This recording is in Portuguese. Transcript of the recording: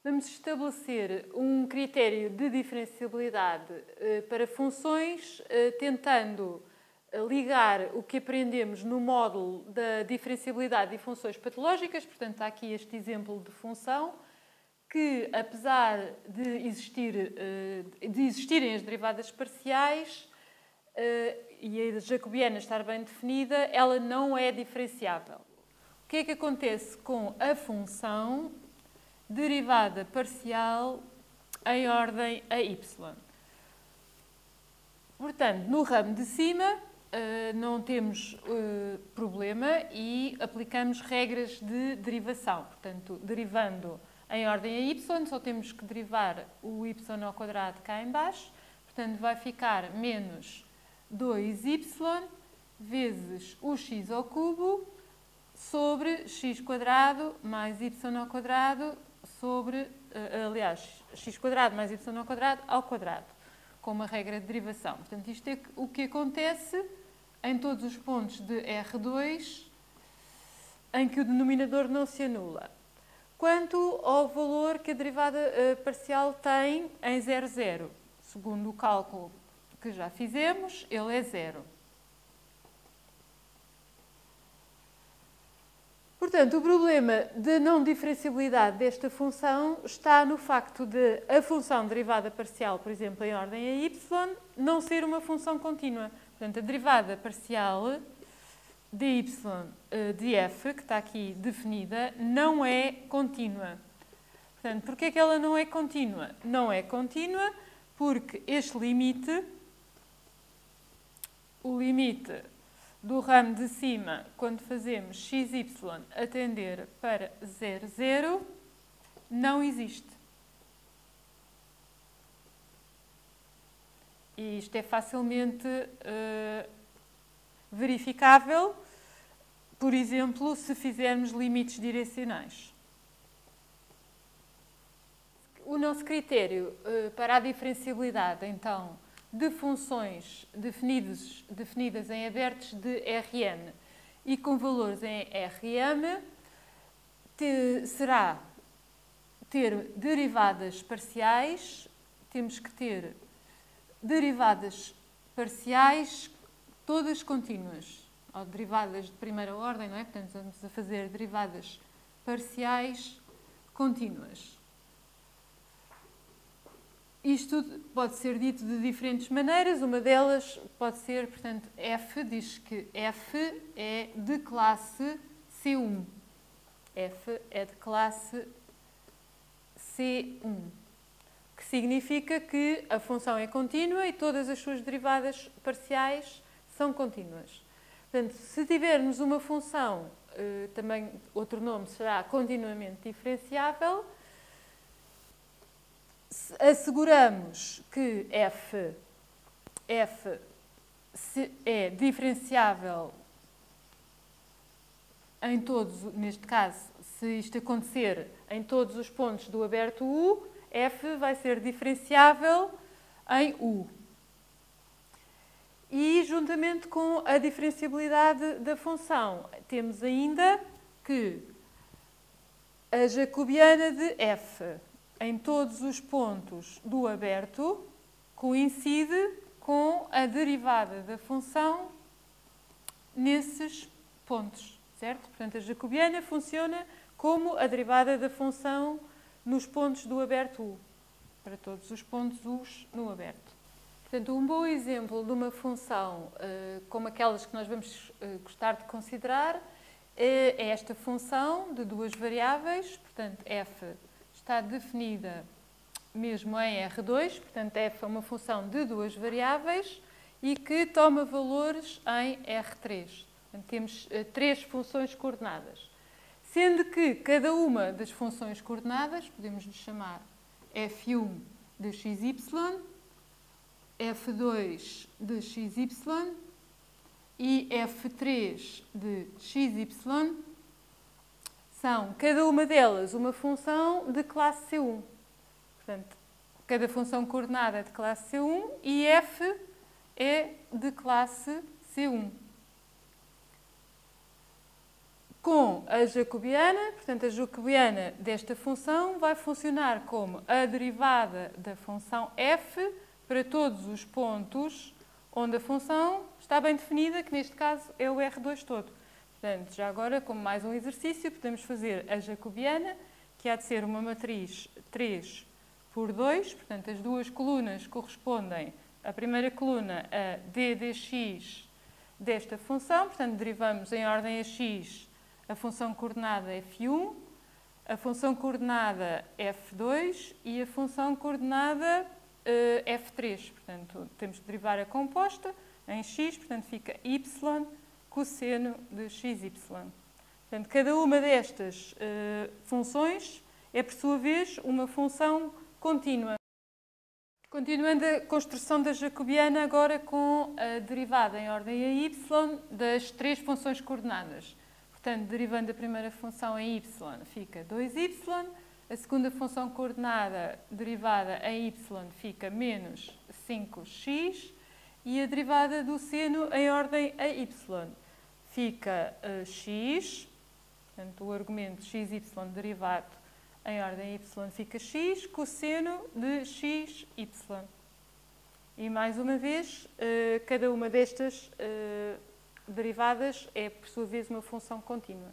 Vamos estabelecer um critério de diferenciabilidade para funções, tentando ligar o que aprendemos no módulo da diferenciabilidade de funções patológicas. Portanto, está aqui este exemplo de função que, apesar de existirem as derivadas parciais e a jacobiana estar bem definida, ela não é diferenciável. O que é que acontece com a função derivada parcial em ordem a y? Portanto, no ramo de cima não temos problema e aplicamos regras de derivação. Portanto, derivando em ordem a y, só temos que derivar o y ao quadrado cá em baixo. Portanto, vai ficar menos 2y vezes o x ao cubo sobre x quadrado mais y ao quadrado sobre, aliás, x quadrado mais y ao quadrado, com uma regra de derivação. Portanto, isto é o que acontece em todos os pontos de R2 em que o denominador não se anula. Quanto ao valor que a derivada parcial tem em 0, 0, segundo o cálculo que já fizemos, ele é 0. Portanto, o problema de não diferenciabilidade desta função está no facto de a função derivada parcial, por exemplo, em ordem a y, não ser uma função contínua. Portanto, a derivada parcial de y de f, que está aqui definida, não é contínua. Portanto, porquê é que ela não é contínua? Não é contínua porque este limite, o limite do ramo de cima, quando fazemos xy a tender para 0, 0, não existe. E isto é facilmente verificável, por exemplo, se fizermos limites direcionais. O nosso critério para a diferenciabilidade, então, de funções definidas em abertos de Rn e com valores em Rm será ter derivadas parciais. Temos que ter derivadas parciais todas contínuas, ou derivadas de primeira ordem, não é? Portanto, vamos a fazer derivadas parciais contínuas. Isto pode ser dito de diferentes maneiras. Uma delas pode ser, portanto, f diz que f é de classe C1. F é de classe C1. Que significa que a função é contínua e todas as suas derivadas parciais são contínuas. Portanto, se tivermos uma função, também outro nome será continuamente diferenciável, asseguramos que f é diferenciável em todos, neste caso, se isto acontecer em todos os pontos do aberto U, f vai ser diferenciável em U. E, juntamente com a diferenciabilidade da função, temos ainda que a jacobiana de f em todos os pontos do aberto coincide com a derivada da função nesses pontos, certo? Portanto, a jacobiana funciona como a derivada da função nos pontos do aberto U, para todos os pontos U no aberto. Portanto, um bom exemplo de uma função como aquelas que nós vamos gostar de considerar é esta função de duas variáveis. Portanto, f está definida mesmo em R2, portanto, f é uma função de duas variáveis e que toma valores em R3. Portanto, temos três funções coordenadas. Sendo que cada uma das funções coordenadas, podemos lhe chamar f1 de xy, f2 de xy e f3 de xy, são, cada uma delas, uma função de classe C1. Portanto, cada função coordenada é de classe C1 e f é de classe C1. com a jacobiana, portanto, a jacobiana desta função vai funcionar como a derivada da função f para todos os pontos onde a função está bem definida, que neste caso é o R2 todo. Portanto, já agora, como mais um exercício, podemos fazer a jacobiana, que há de ser uma matriz 3 por 2, portanto, as duas colunas correspondem, a primeira coluna a d dx desta função, portanto, derivamos em ordem a x a função coordenada f1, a função coordenada f2 e a função coordenada f3. Portanto, temos que derivar a composta em x, portanto, fica y cosseno de xy. Portanto, cada uma destas funções é, por sua vez, uma função contínua. Continuando a construção da jacobiana, agora com a derivada em ordem a y das três funções coordenadas. Portanto, derivando a primeira função em y, fica 2y, a segunda função coordenada derivada em y fica menos 5x, e a derivada do seno em ordem a y fica x, portanto, o argumento xy derivado em ordem a y fica x, cosseno de xy. E, mais uma vez, cada uma destas derivadas é, por sua vez, uma função contínua.